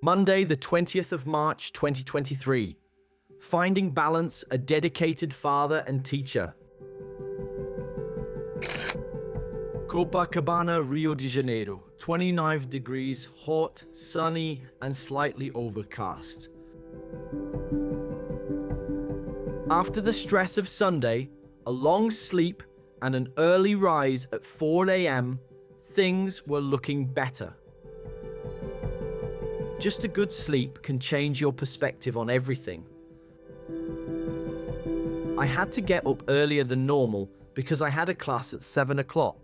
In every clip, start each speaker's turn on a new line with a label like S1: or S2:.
S1: Monday, the 20th of March, 2023. Finding balance, a dedicated father and teacher. Copacabana, Rio de Janeiro. 29 degrees, hot, sunny, and slightly overcast. After the stress of Sunday, a long sleep, and an early rise at 4 a.m., things were looking better. Just a good sleep can change your perspective on everything. I had to get up earlier than normal because I had a class at 7 o'clock.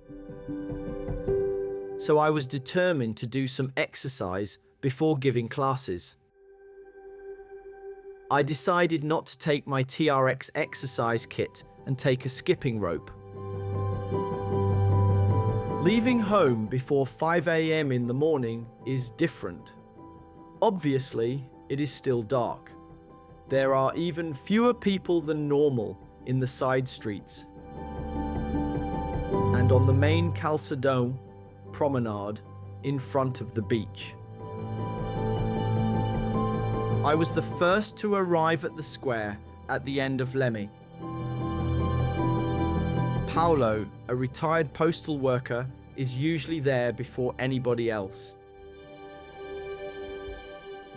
S1: So I was determined to do some exercise before giving classes. I decided not to take my TRX exercise kit and take a skipping rope. Leaving home before 5 a.m. in the morning is different. Obviously, it is still dark. There are even fewer people than normal in the side streets. And on the main Calçadão promenade in front of the beach. I was the first to arrive at the square at the end of Leme. Paulo, a retired postal worker, is usually there before anybody else.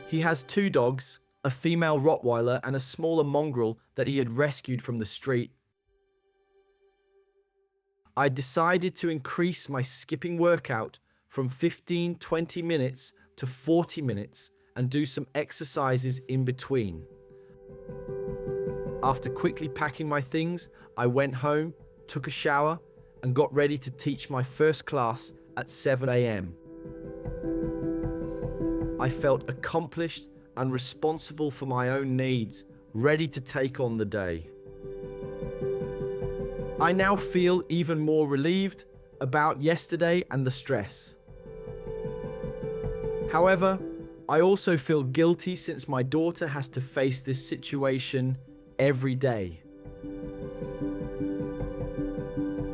S1: He has 2 dogs, a female Rottweiler and a smaller mongrel that he had rescued from the street. I decided to increase my skipping workout from 15-20 minutes to 40 minutes and do some exercises in between. After quickly packing my things, I went home, took a shower, and got ready to teach my first class at 7 a.m. I felt accomplished and responsible for my own needs, ready to take on the day. I now feel even more relieved about yesterday and the stress. However, I also feel guilty since my daughter has to face this situation every day.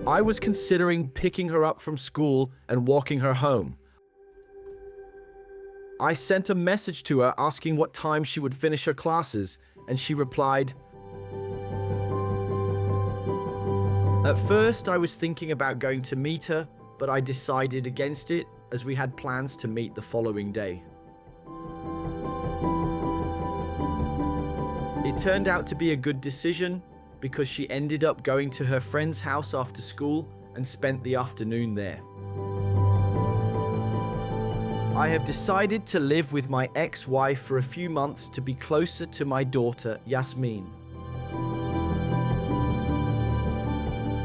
S1: I was considering picking her up from school and walking her home. I sent a message to her asking what time she would finish her classes, and she replied, "At first, I was thinking about going to meet her, but I decided against it as we had plans to meet the following day." It turned out to be a good decision because she ended up going to her friend's house after school and spent the afternoon there. I have decided to live with my ex-wife for a few months to be closer to my daughter, Yasmin.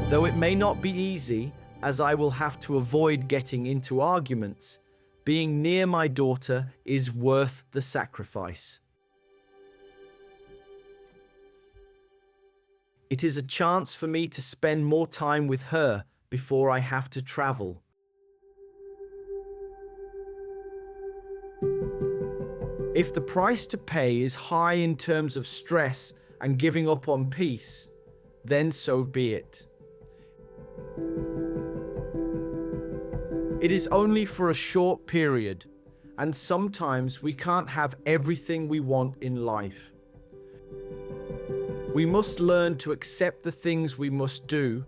S1: Though it may not be easy, as I will have to avoid getting into arguments, being near my daughter is worth the sacrifice. It is a chance for me to spend more time with her before I have to travel. If the price to pay is high in terms of stress and giving up on peace, then so be it. It is only for a short period, and sometimes we can't have everything we want in life. We must learn to accept the things we must do,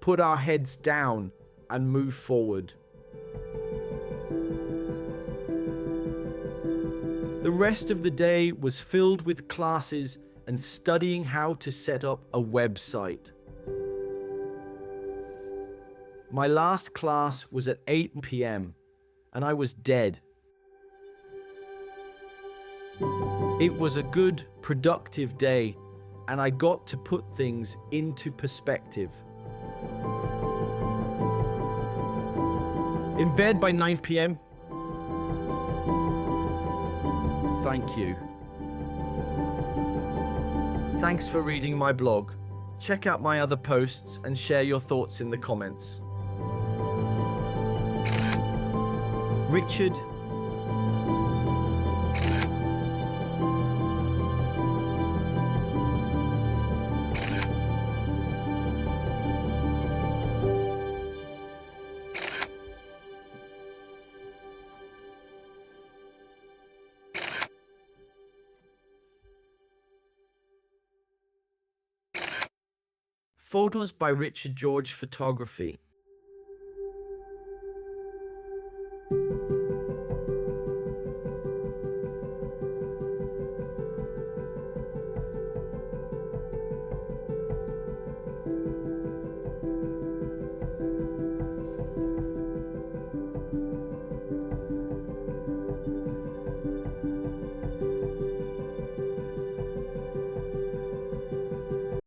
S1: put our heads down, and move forward. The rest of the day was filled with classes and studying how to set up a website. My last class was at 8 p.m. and I was dead. It was a good, productive day, and I got to put things into perspective. In bed by 9 p.m. Thank you. Thanks for reading my blog. Check out my other posts and share your thoughts in the comments. Richard. Photos by Richard George Photography.